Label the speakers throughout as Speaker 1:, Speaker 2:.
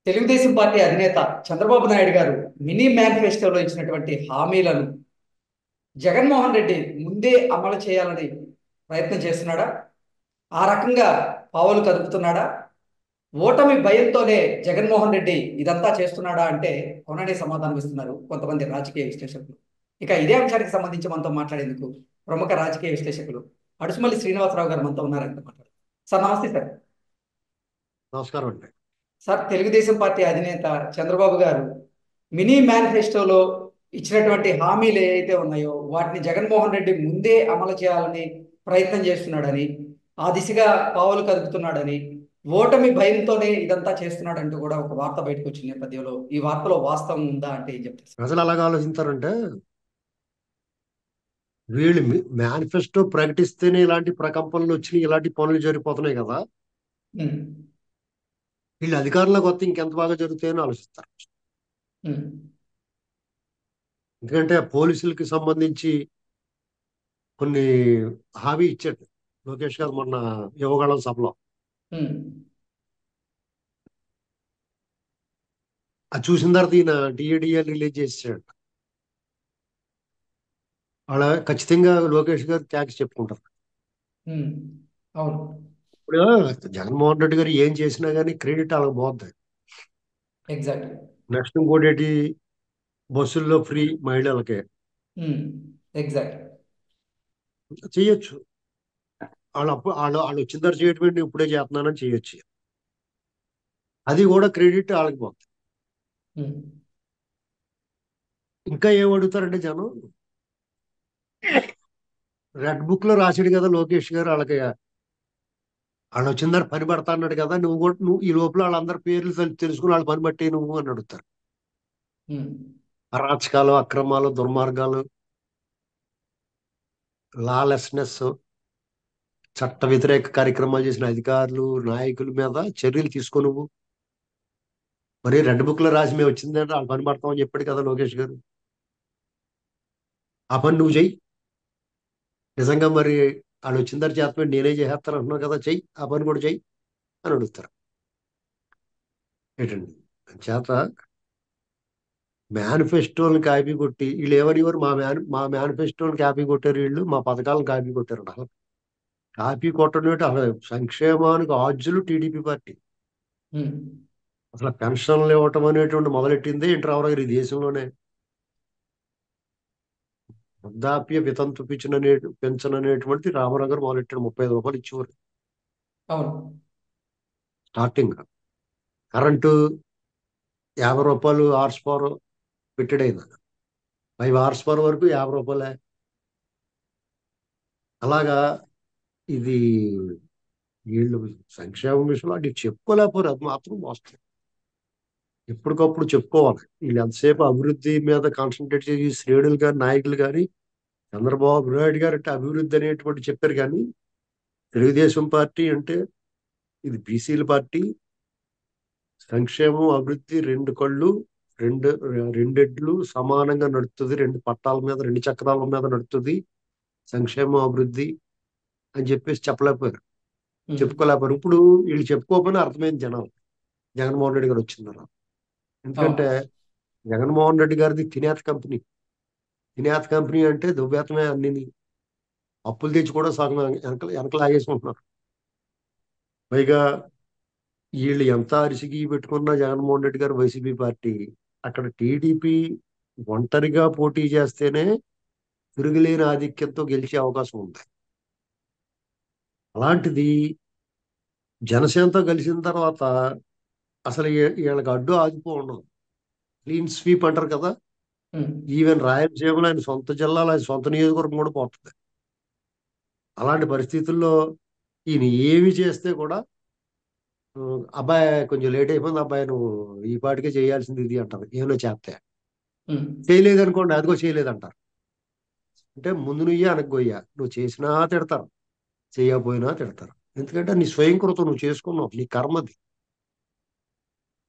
Speaker 1: Telugu Desam party అధినేత చంద్రబాబు నాయుడు గారు mini మేనిఫెస్టోలో ఇచ్చినటువంటి హామీలను జగన్మోహన్ రెడ్డి ముందే అమలు చేయాలని ప్రయత్నం చేస్తున్నాడా? ఆ రకంగా పావులు కదుపుతున్నాడా? ఓటమి భయంతోనే జగన్మోహన్ రెడ్డి ఇదంతా చేస్తున్నాడా అంటే కొననే సమాధానం ఇస్తున్నారు కొంతమంది రాజకీయ విశ్లేషకులు. ఇక ఇదే అంశానికి సంబంధించి మనతో మాట్లాడేందుకు ప్రముఖ రాజకీయ విశ్లేషకులు అడుసుమల్లి శ్రీనివాసరావు గారు మనతో ఉన్నారంట మాట్లాడు. సార్ నమస్తే సార్.
Speaker 2: నమస్కారం అండి.
Speaker 1: సార్, తెలుగుదేశం పార్టీ అధినేత చంద్రబాబు గారు మినీ మేనిఫెస్టోలో ఇచ్చినటువంటి హామీలు ఏవైతే ఉన్నాయో వాటిని జగన్మోహన్ రెడ్డి ముందే అమలు చేయాలని ప్రయత్నం చేస్తున్నాడని, ఆ దిశగా పావులు కదుపుతున్నాడని, ఓటమి భయంతోనే ఇదంతా చేస్తున్నాడంటూ కూడా ఒక వార్త బయటకు వచ్చిన నేపథ్యంలో ఈ వార్తలో వాస్తవం ఉందా అంటే ఏం చెప్తారు సార్?
Speaker 2: ప్రజలు అలాగా ఆలోచిస్తారంటే వీళ్ళు మేనిఫెస్టో ప్రకటిస్తేనే ఇలాంటి ప్రకంపనలు వచ్చినాయి, ఇలాంటి పనులు జరిగిపోతున్నాయి కదా.
Speaker 1: ఉమ్,
Speaker 2: వీళ్ళు అధికారంలోకి వస్తే ఇంకెంత బాగా జరుగుతాయని ఆలోచిస్తారు.
Speaker 1: ఉమ్,
Speaker 2: ఎందుకంటే పోలీసులకి సంబంధించి కొన్ని హామీ ఇచ్చాడు లోకేష్ గారు మొన్న యువగళం సభలో.
Speaker 1: ఉమ్,
Speaker 2: అది చూసిన తర్వాత ఈయన డిఏడిఏ రిలీజ్ చేసాడు. అలా ఖచ్చితంగా లోకేష్ గారు ట్యాక్స్ చెప్పుకుంటారు.
Speaker 1: ఉమ్, అవును.
Speaker 2: ఇప్పుడు జగన్మోహన్ రెడ్డి గారు ఏం చేసినా కానీ క్రెడిట్ అలాగ పోద్ది.
Speaker 1: ఎగ్జాక్ట్.
Speaker 2: నెక్స్ట్ ఇంకోటి ఏంటి, బస్సుల్లో ఫ్రీ మహిళలకే
Speaker 1: ఎగ్జాక్ట్.
Speaker 2: చేయొచ్చు. వాళ్ళు వచ్చిన తర్వాత చేయటం ఇప్పుడే చేస్తున్నానని చేయొచ్చు. అది కూడా క్రెడిట్ వాళ్ళకి పోతుంది. ఇంకా ఏం అడుగుతారంటే జనం, రెడ్ బుక్ లో రాసాడు కదా లోకేష్ గారు, వాళ్ళకి వాళ్ళు వచ్చిన తర్వాత పని పడతా అన్నాడు కదా, నువ్వు కూడా నువ్వు ఈ లోపల వాళ్ళందరి పేర్లు తెలుసుకుని వాళ్ళ పని బట్టి నువ్వు అని అడుగుతారు. అరాచకాలు, అక్రమాలు, దుర్మార్గాలు, లాలెస్నెస్, చట్ట వ్యతిరేక కార్యక్రమాలు చేసిన అధికారులు, నాయకుల మీద చర్యలు తీసుకో నువ్వు. మరి రెడ్ బుక్ లో రాసి మేము వచ్చిందంటే వాళ్ళు పని పడతామని చెప్పాడు కదా లోకేష్ గారు. ఆ పని నువ్వు చెయ్యి. నిజంగా మరి వాళ్ళు వచ్చిన తర్వాత చేస్తాను నేనే చేసేస్తాను అంటున్నావు కదా, చెయ్యి ఆ పని కూడా చెయ్యి అని అడుగుతారు. ఏంటండి చేత మేనిఫెస్టోని కాపీ కొట్టి వీళ్ళు ఏమనేవారు, మా మేనిఫెస్టోని కాపీ కొట్టారు, వీళ్ళు మా పథకాలను కాపీ కొట్టారు. అసలు కాపీ కొట్టడం ఏంటి, అసలు సంక్షేమానికి ఆద్యులు టీడీపీ పార్టీ. అసలు పెన్షన్లు ఇవ్వటం అనేటువంటి మొదలెట్టిందే ఇంటర్ గారు ఈ దేశంలోనే. వృద్ధాప్య వితంతు పెన్షన్ అనేటువంటిది రామారావు గారు మొదలెట్టాడు. 35 రూపాయలు ఇచ్చేవారు
Speaker 1: అవును.
Speaker 2: స్టార్టింగ్. కరెంటు 50 రూపాయలు హార్స్ పవర్ పెట్టాడైనా, 5 హార్స్ పవర్ వరకు 50 రూపాయలే. అలాగా ఇది వీళ్ళు సంక్షేమం విషయంలో అది చెప్పుకోలేకపోరు, అది మాత్రం వాస్తవం. ఎప్పటికప్పుడు చెప్పుకోవాలి. వీళ్ళు ఎంతసేపు అభివృద్ధి మీద కాన్సన్ట్రేట్ చేసి శ్రేణులు కానీ నాయకులు కానీ, చంద్రబాబు నాయుడు గారు అంటే అభివృద్ధి అనేటువంటి చెప్పారు కానీ, తెలుగుదేశం పార్టీ అంటే ఇది బీసీల పార్టీ. సంక్షేమం అభివృద్ధి రెండు కళ్ళు, రెండు రెండెడ్లు సమానంగా నడుస్తుంది, రెండు పట్టాల మీద రెండు చక్రాల మీద నడుస్తుంది సంక్షేమం అభివృద్ధి అని చెప్పేసి చెప్పలేకపోయారు, చెప్పుకోలేకపోయారు. ఇప్పుడు వీళ్ళు చెప్పుకోకపోయినా అర్థమైంది జనాలు జగన్మోహన్ రెడ్డి గారు వచ్చిందన్నారు. ఎందుకంటే
Speaker 1: అవును.
Speaker 2: జగన్మోహన్ రెడ్డి గారిది తినేత కంపెనీ. తినేత కంపెనీ అంటే దువ్వేతమే అన్ని, అప్పులు తెచ్చి కూడా సగం వెనక లాగేసుకుంటున్నారు. పైగా వీళ్ళు ఎంత అరిసిగి పెట్టుకున్న జగన్మోహన్ రెడ్డి గారు వైసీపీ పార్టీ, అక్కడ టీడీపీ ఒంటరిగా పోటీ చేస్తేనే తిరుగులేని ఆధిక్యంతో గెలిచే అవకాశం ఉంది. అలాంటిది జనసేనతో కలిసిన తర్వాత అసలు వీళ్ళకి అడ్డు ఆదుకో ఉండదు. క్లీన్ స్వీప్ అంటారు కదా. ఈవెన్ రాయలసీమలో ఆయన సొంత జిల్లాలో ఆయన సొంత నియోజకవర్గం కూడా పోతుంది. అలాంటి పరిస్థితుల్లో ఈయన ఏమి చేస్తే కూడా అబ్బాయి కొంచెం లేట్ అయిపోయింది, అబ్బాయి నువ్వు ఈ పాటికే చేయాల్సింది ఇది అంటారు. ఏమైనా చేస్తే చేయలేదు అనుకోండి, అదిగో చేయలేదంటారు. అంటే ముందు నువ్వే వెనక్కి నువ్వు చేసినా తిడతారు, చేయకపోయినా తిడతారు. ఎందుకంటే నీ స్వయంకృతం నువ్వు చేసుకున్నావు, నీ కర్మది.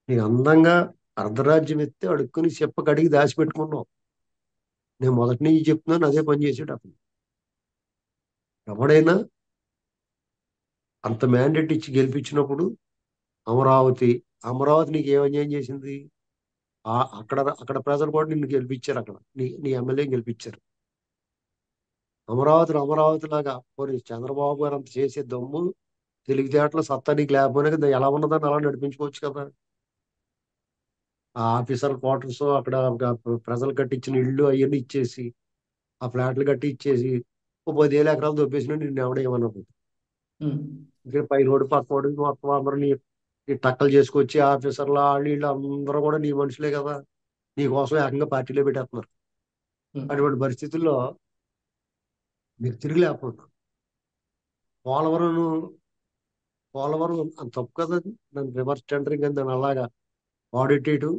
Speaker 2: నీకు అందంగా అర్ధరాజ్యం ఎత్తే అడుక్కుని చెప్ప కడిగి దాచిపెట్టుకున్నావు. నేను మొదటి నుంచి చెప్తున్నాను, అదే పని చేసాడు అతను. ఎవడైనా అంత మ్యాండేట్ ఇచ్చి గెలిపించినప్పుడు అమరావతి అమరావతి నీకు ఏం అన్యాయం చేసింది? అక్కడ అక్కడ ప్రజలు కూడా నిన్ను గెలిపించారు. అక్కడ నీ ఎమ్మెల్యే గెలిపించారు. అమరావతిని అమరావతి లాగా పోనీ చంద్రబాబు గారు అంత చేసే దమ్ము, తెలివితేటలు, సత్తా నీకు లేకపోయినా కదా, ఎలా ఉన్నదని అలా నడిపించుకోవచ్చు కదా. ఆ ఆఫీసర్ క్వార్టర్స్ అక్కడ ప్రజలు కట్టించిన ఇళ్ళు అవన్నీ ఇచ్చేసి, ఆ ఫ్లాట్లు కట్టి ఇచ్చేసి, ఓ 10,000 ఎకరాలు దొబ్బేసిన నిన్ను ఎవడేమన్నది.
Speaker 1: ఉమ్,
Speaker 2: ఇక్కడ పై రోడ్డు పక్క రోడ్డు మొత్తం అందరూ ఈ టక్కలు చేసుకొచ్చి ఆఫీసర్లు వాళ్ళు వీళ్ళు అందరూ కూడా నీ మనుషులే కదా. నీ కోసం ఏకంగా పార్టీలో పెట్టేస్తున్నారు.
Speaker 1: ఉమ్,
Speaker 2: అటువంటి పరిస్థితుల్లో మీరు తిరిగిలేకపోతున్నారు. పోలవరం పోలవరం అంత తప్పు కదా అది. దాన్ని రివర్స్ టెండరింగ్ అని దాన్ని అలాగా ఆడిట్ చేయటం,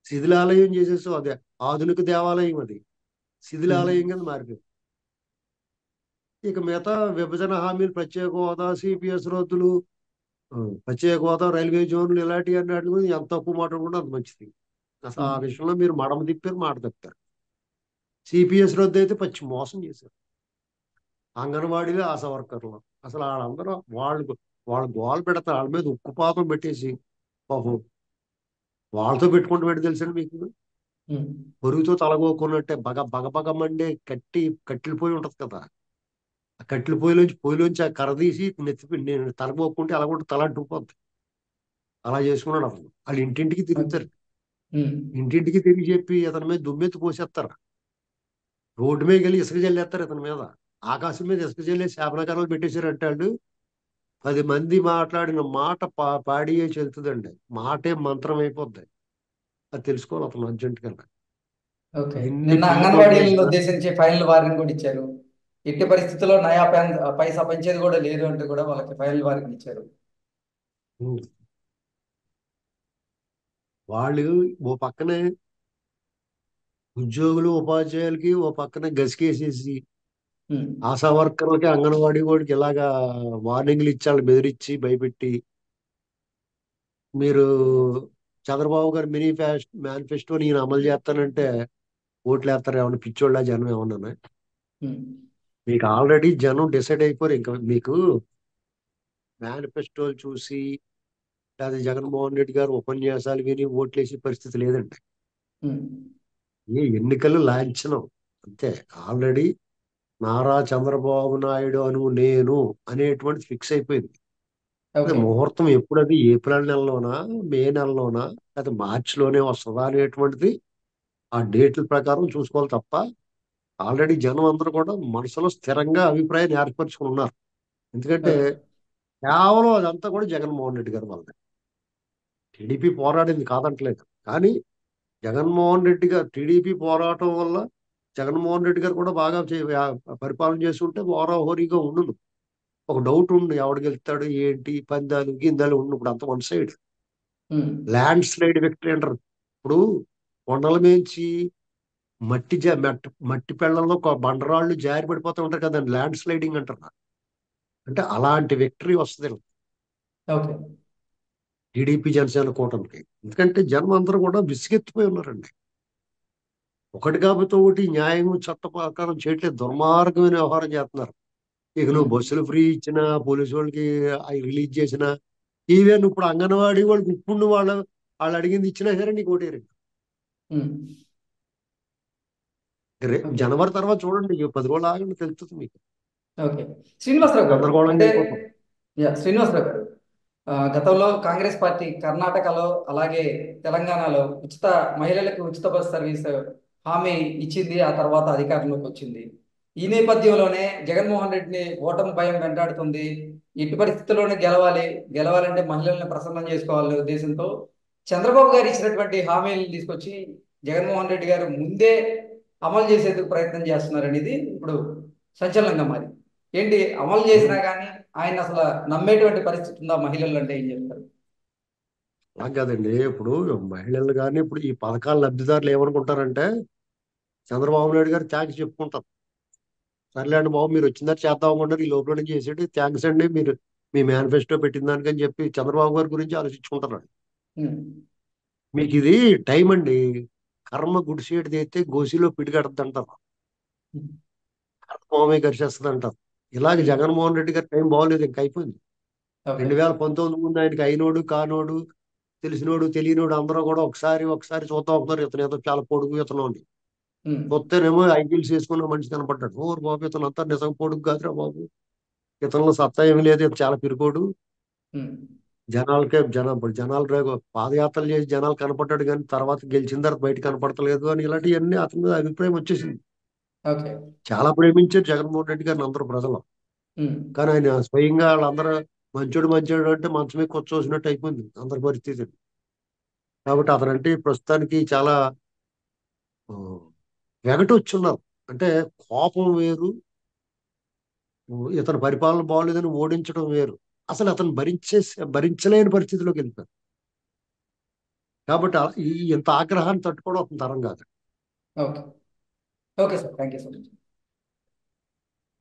Speaker 2: శిథిలాలయం చేసేసి అదే ఆధునిక దేవాలయం అది
Speaker 1: ఉమ్,
Speaker 2: శిథిలాలయం కింద మారిపోయింది. ఇక మిగతా విభజన హామీలు, ప్రత్యేక హోదా, సిపిఎస్ రద్దులు, ప్రత్యేక హోదా, రైల్వే జోన్లు ఇలాంటి అన్నిటి గురించి ఎంత తక్కువ మాట్లాడుకుంటే అంత మంచిది. అసలు ఆ
Speaker 1: ఉమ్,
Speaker 2: విషయంలో మీరు మడమ తిప్పారు, మాట తప్పారు. సిపిఎస్ రద్దు అయితే పచ్చి మోసం చేశారు. అంగన్వాడీలు, ఆశా వర్కర్లు అసలు వాళ్ళందరూ వాళ్ళు గోలు పెడతారు, వాళ్ళ మీద ఉక్కుపాతం పెట్టేసి పాపం వాళ్ళతో పెట్టుకుంటూ తెలుసండి మీకు.
Speaker 1: ఉమ్,
Speaker 2: పొరుగుతో తలగోకున్నట్టే బగ బగ బగ మండే కట్టెల పొయ్యి ఉంటది కదా. ఆ కట్టెల పొయ్యిలోంచి ఆ కర్ర తీసి నేను తలగోక్కుంటే అలా కూడా తల అంటుకుపోద్ది. అలా చేసుకున్నాడు అతను. వాళ్ళు ఇంటింటికి
Speaker 1: ఓకే.
Speaker 2: తిరుగుతారు.
Speaker 1: ఉమ్,
Speaker 2: ఇంటింటికి తిరిగి చెప్పి అతని మీద దుమ్మెత్తి పోసేస్తారు. రోడ్డు మీద వెళ్ళి ఇసుక జల్లేస్తారు ఇతని మీద. ఆకాశం మీద ఇసుక జల్లి శాపనకరాలు పెట్టేశారంటే వాళ్ళు 10 మంది మాట్లాడిన మాట పాడియే చెల్తుందండి. మాటే మంత్రం అయిపోద్ది. అది తెలుసుకోవాలి అతను అర్జెంట్ గా.
Speaker 1: ఓకే.
Speaker 2: ఎన్ని
Speaker 1: నిన్న
Speaker 2: పిల్లి పనులు
Speaker 1: అంగన్వాడీలను
Speaker 2: చేసినా.
Speaker 1: ఉద్దేశించి ఫైనల్ వార్నింగ్ కూడా ఇచ్చారు. ఎట్టి పరిస్థితుల్లో నయా పైసా పెంచేది కూడా లేదు అంటూ కూడా వాళ్ళకి ఫైనల్ వార్నింగ్ ఇచ్చారు.
Speaker 2: ఉమ్, వాళ్ళు ఓ పక్కనే ఉద్యోగులు, ఉపాధ్యాయులకి ఓ పక్కన గసికేసేసి,
Speaker 1: ఉమ్,
Speaker 2: ఆశా వర్కర్లకి, అంగన్వాడీ వాడికి ఇలాగా వార్నింగ్లు ఇచ్చి వాళ్ళు బెదిరించి భయపెట్టి, మీరు చంద్రబాబు గారు మినీ మేనిఫెస్టో నేను అమలు చేస్తానంటే ఓట్లు వేస్తారు ఏమన్నా పిచ్చోళ్ళ జనం ఏమన్నా.
Speaker 1: ఉమ్,
Speaker 2: మీకు ఆల్రెడీ జనం డిసైడ్ అయిపోరు. ఇంకా మీకు మేనిఫెస్టోలు చూసి లేదా జగన్మోహన్ రెడ్డి గారు ఉపన్యాసాలు విని ఓట్లేసే పరిస్థితి లేదండి.
Speaker 1: ఉమ్,
Speaker 2: ఏ ఎన్నికలు లాంఛనం అంతే. ఆల్రెడీ నారా చంద్రబాబు నాయుడు నేను అనేటువంటి ఫిక్స్ అయిపోయింది. అది
Speaker 1: ఓకే.
Speaker 2: ముహూర్తం ఎప్పుడది ఏప్రిల్ నెలలోనా, మే నెలలోనా, లేదా మార్చిలోనే వస్తుందా అనేటువంటిది ఆ డేట్ల ప్రకారం చూసుకోవాలి తప్ప ఆల్రెడీ జనం అందరూ కూడా మనసులో స్థిరంగా అభిప్రాయాన్ని ఏర్పరచుకుని ఉన్నారు. ఎందుకంటే
Speaker 1: ఓకే.
Speaker 2: కేవలం అదంతా కూడా జగన్మోహన్ రెడ్డి గారి వల్ల. టీడీపీ పోరాడింది కాదంటలేదు, కానీ జగన్మోహన్ రెడ్డి గారు టీడీపీ పోరాటం వల్ల జగన్మోహన్ రెడ్డి గారు కూడా బాగా పరిపాలన చేస్తుంటే హోరాహోరీగా ఉండును. ఒక డౌట్ ఉంది, ఎవడు గెలుస్తాడు ఏంటి పందాలు గిందాలు ఉండు. ఇప్పుడు అంత వన్ సైడ్
Speaker 1: ఉమ్,
Speaker 2: ల్యాండ్ స్లైడ్ విక్టరీ అంటారు. ఇప్పుడు కొండల మించి మట్టి పెళ్లంలో ఒక బండరాళ్ళు జారి పడిపోతూ ఉంటారు కదా, ల్యాండ్ స్లైడింగ్ అంటారు. అంటే అలాంటి విక్టరీ వస్తుంది
Speaker 1: ఓకే.
Speaker 2: టీడీపీ జనసేన కూటమికి. ఎందుకంటే జనం అందరూ కూడా విసిగెత్తిపోయి ఉన్నారండి. ఒకటి కాకపోతే ఒకటి న్యాయం చట్ట ప్రకారం చేయట్లేదు, దుర్మార్గమైన వ్యవహారం చేస్తున్నారు. ఇక నువ్వు
Speaker 1: ఉమ్,
Speaker 2: బస్సులు ఫ్రీ ఇచ్చినా, పోలీసు వాళ్ళకి అవి రిలీజ్ చేసినా, ఈవెన్ ఇప్పుడు అంగన్వాడీ వాళ్ళకి ఇప్పుడు వాళ్ళు అడిగింది ఇచ్చినా సరే నీకు ఓటేరు.
Speaker 1: ఉమ్, ఓకే.
Speaker 2: జనవరి తర్వాత చూడండి, ఇక 10 రోజులు ఆగండి తెలుస్తుంది మీకు.
Speaker 1: ఓకే. శ్రీనివాసరావు గారు
Speaker 2: గందరగోళంగా
Speaker 1: అంటే
Speaker 2: అయిపోతాం.
Speaker 1: శ్రీనివాసరావు గారు గతంలో కాంగ్రెస్ పార్టీ కర్ణాటకలో అలాగే తెలంగాణలో మహిళలకు ఉచిత బస్ సర్వీస్ హామీ ఇచ్చింది. ఆ తర్వాత అధికారంలోకి వచ్చింది. ఈ నేపథ్యంలోనే జగన్మోహన్ రెడ్డిని ఓటమి భయం వెంటాడుతుంది. ఎట్టి పరిస్థితుల్లోనే గెలవాలంటే మహిళల్ని ప్రసన్నం చేసుకోవాలనే ఉద్దేశంతో చంద్రబాబు గారు ఇచ్చినటువంటి హామీలను తీసుకొచ్చి జగన్మోహన్ రెడ్డి గారు ముందే అమలు చేసేందుకు ప్రయత్నం చేస్తున్నారనేది ఇప్పుడు సంచలనంగా మారింది. ఏంటి అమలు చేసినా కానీ ఆయన అసలు నమ్మేటువంటి పరిస్థితి ఉందా? మహిళలు అంటే ఏం చెప్తారు?
Speaker 2: అలా కాదండి. ఇప్పుడు మహిళలు కానీ ఇప్పుడు ఈ పథకాల లబ్ధిదారులు ఏమనుకుంటారంటే చంద్రబాబు నాయుడు గారు థ్యాంక్స్ చెప్పుకుంటారు. సర్లే అండి బాబు, మీరు వచ్చిందని చేద్దాం అనుకుంటారు, ఈ లోపల నుంచి చేసేది థ్యాంక్స్ అండి, మీరు మీ మేనిఫెస్టో పెట్టిన దానికని చెప్పి చంద్రబాబు గారి గురించి ఆలోచించుకుంటారు.
Speaker 1: ఉమ్,
Speaker 2: మీకు ఇది టైం అండి. కర్మ గుడిసేటిది అయితే గోసిలో పిడిగడద్దు అంటారు.
Speaker 1: ఉమ్,
Speaker 2: కర్మమే గడిచేస్తుంది అంటారు. ఇలాగ
Speaker 1: ఉమ్,
Speaker 2: జగన్మోహన్ రెడ్డి గారి టైం బాగోలేదు, ఇంక అయిపోయింది.
Speaker 1: ఓకే.
Speaker 2: 2019 ముందు ఆయనకి అయినోడు కానోడు తెలిసినోడు తెలియనోడు అందరూ కూడా ఒకసారి ఒకసారి చూద్దాం ఒకసారి ఇతను ఏదో చాలా పొడుగు ఇతను అని.
Speaker 1: ఉమ్,
Speaker 2: కొత్తనేమో ఐపీఎల్స్ వేసుకున్న మనిషి కనపడ్డాడు. ఓరు బాబు ఇతను అంతా నిజం పొడుగు కాదురా బాబు, ఇతనిలో సత్తా ఏమి లేదు, ఇతను చాలా పిరికోడు.
Speaker 1: ఉమ్,
Speaker 2: జనాలు పాదయాత్రలు చేసి జనాలు కనపడ్డాడు, కానీ తర్వాత గెలిచిన తర్వాత బయట కనపడతలేదు అని ఇలాంటివన్నీ అతని మీద అభిప్రాయం వచ్చేసింది.
Speaker 1: ఓకే.
Speaker 2: చాలా ప్రేమించారు జగన్మోహన్ రెడ్డి గారిని అందరూ ప్రజలు.
Speaker 1: ఉమ్,
Speaker 2: కానీ ఆయన స్వయంగా వాళ్ళందరూ మంచోడు మంచోడు అంటే మంచమే కూర్చోసినట్టు అయిపోయింది అందరి పరిస్థితి. కాబట్టి అతనంటే ప్రస్తుతానికి చాలా ఆ, వెగటొచ్చున్నారు. అంటే కోపం వేరు, ఇతని పరిపాలన బాగోలేదని ఓడించడం వేరు. అసలు అతను భరించలేని పరిస్థితిలోకి వెళ్ళిపోయారు. కాబట్టి ఇంత ఆగ్రహాన్ని తట్టుకోవడం అతని తరం కాదు.
Speaker 1: Okay. Okay sir, thank you so much.